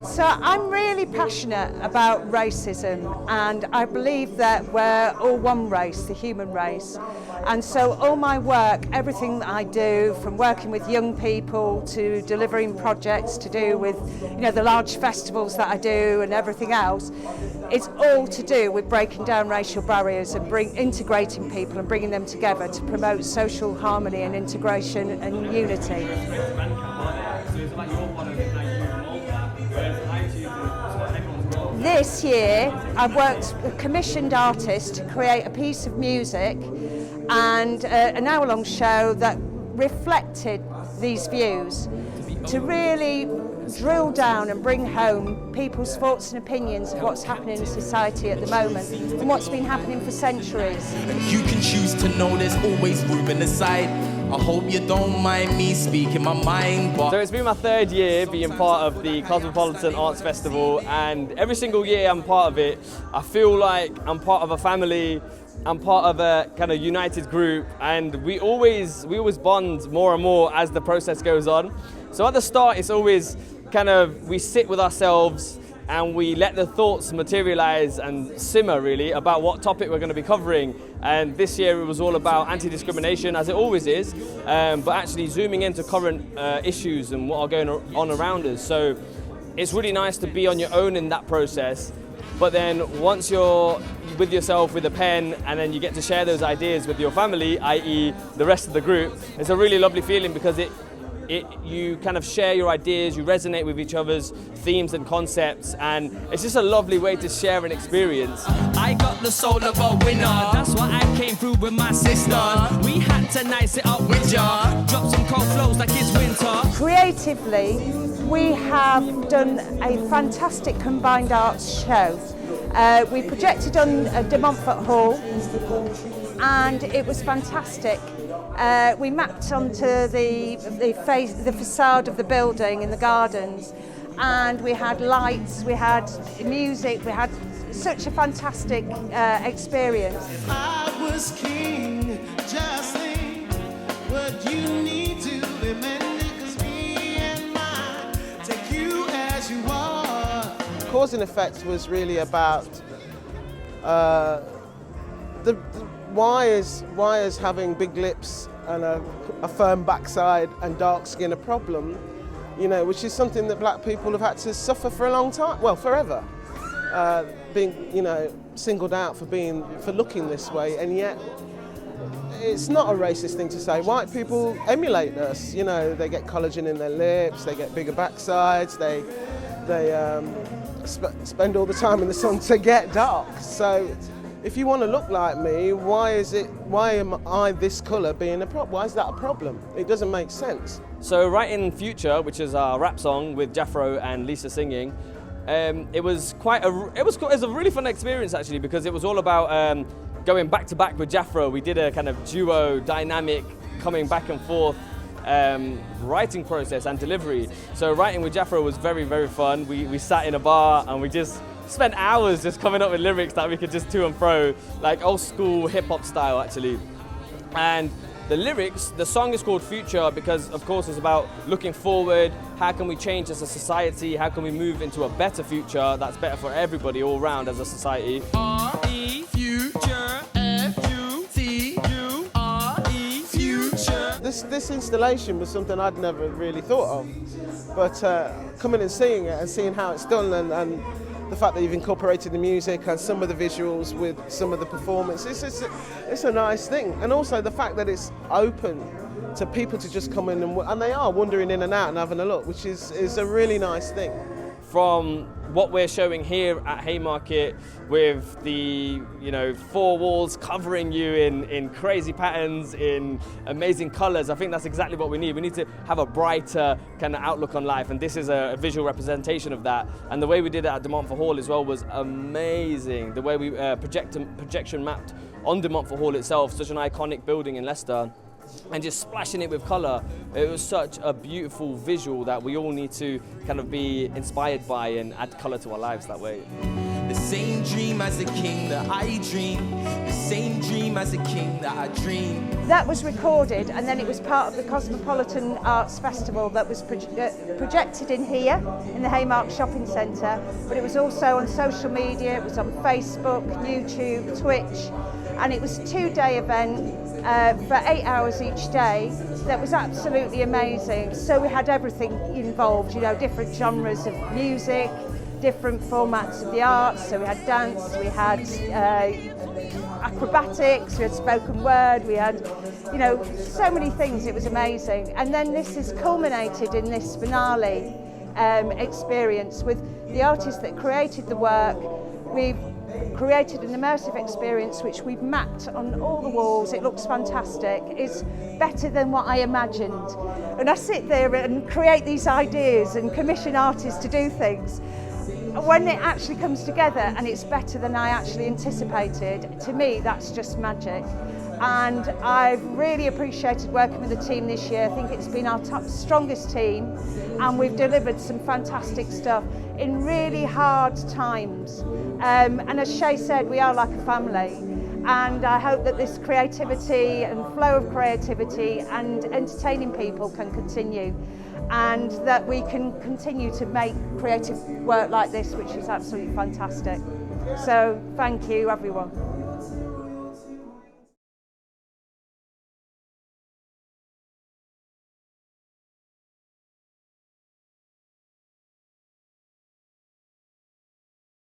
So I'm really passionate about racism, and I believe that we're all one race, the human race. And so all my work, everything that I do, from working with young people to delivering projects to do with, the large festivals that I do and everything else, it's all to do with breaking down racial barriers and integrating people and bringing them together to promote social harmony and integration and unity. This year I've commissioned artists to create a piece of music and an hour-long show that reflected these views to really drill down and bring home people's thoughts and opinions of what's happening in society at the moment and what's been happening for centuries. You can choose to know there's always room in the side. I hope you don't mind me speaking my mind. So it's been my third year being part of the Cosmopolitan Arts Festival, and every single year I'm part of it, I feel like I'm part of a family. I'm part of a kind of united group, and we always bond more and more as the process goes on. So at the start it's always we sit with ourselves and we let the thoughts materialize and simmer really about what topic we're going to be covering. And this year it was all about anti-discrimination, as it always is, but actually zooming into current issues and what are going on around us. So it's really nice to be on your own in that process, but then once you're with yourself with a pen and then you get to share those ideas with your family, i.e. the rest of the group, it's a really lovely feeling because you kind of share your ideas, you resonate with each other's themes and concepts, and it's just a lovely way to share an experience. I got the soul of a winner, that's why I came through with my sister. We had to nice it up with ya, drop some cold flows like it's winter. Creatively, we have done a fantastic combined arts show. We projected on De Montfort Hall, and it was fantastic. We mapped onto the facade of the building in the gardens, and we had lights, we had music, we had such a fantastic experience. If I was king, just think what you need to amend it, 'cause me and mine take you as you are. Cause and Effect was really about why is having big lips and a firm backside and dark skin a problem, which is something that black people have had to suffer for a long time, well, forever, being, singled out for looking this way, and yet it's not a racist thing to say. White people emulate us, they get collagen in their lips, they get bigger backsides, they spend all the time in the sun to get dark. So if you want to look like me, why am I this colour being a problem? Why is that a problem? It doesn't make sense. So writing Future, which is our rap song with Jafro and Lisa singing, it was a really fun experience actually, because it was all about going back to back with Jafro. We did a kind of duo dynamic coming back and forth writing process and delivery. So writing with Jafro was very, very fun. We sat in a bar and we just spent hours just coming up with lyrics that we could just to and fro, like old school hip hop style actually. And the lyrics, the song is called Future because of course it's about looking forward, how can we change as a society, how can we move into a better future that's better for everybody all round as a society. R-E, future, F-U-T-U-R-E, future. This installation was something I'd never really thought of, but coming and seeing it and seeing how it's done and the fact that you've incorporated the music and some of the visuals with some of the performance, it's a nice thing. And also the fact that it's open to people to just come in and they are wandering in and out and having a look, which is a really nice thing. From what we're showing here at Haymaket with the four walls covering you in crazy patterns, in amazing colours, I think that's exactly what we need. We need to have a brighter kind of outlook on life, and this is a visual representation of that. And the way we did it at De Montfort Hall as well was amazing. The way we projection mapped on De Montfort Hall itself, such an iconic building in Leicester, and just splashing it with colour. It was such a beautiful visual that we all need to kind of be inspired by and add colour to our lives that way. The same dream as a king that I dream, the same dream as a king that I dream. That was recorded, and then it was part of the Cosmopolitan Arts Festival that was projected in here, in the Haymaket shopping centre, but it was also on social media, it was on Facebook, YouTube, Twitch, and it was a 2-day event for 8 hours each day that was absolutely amazing. So we had everything involved, you know, different genres of music, different formats of the arts. So we had dance, we had acrobatics, we had spoken word, we had, you know, so many things. It was amazing. And then this is culminated in this finale experience with the artists that created the work. We've created an immersive experience which we've mapped on all the walls. It looks fantastic. It's better than what I imagined. And I sit there and create these ideas and commission artists to do things. When it actually comes together and it's better than I actually anticipated, to me that's just magic. And I've really appreciated working with the team this year. I think it's been our strongest team, and we've delivered some fantastic stuff in really hard times. And as Shay said, we are like a family. And I hope that this creativity and flow of creativity and entertaining people can continue, and that we can continue to make creative work like this, which is absolutely fantastic. So thank you, everyone.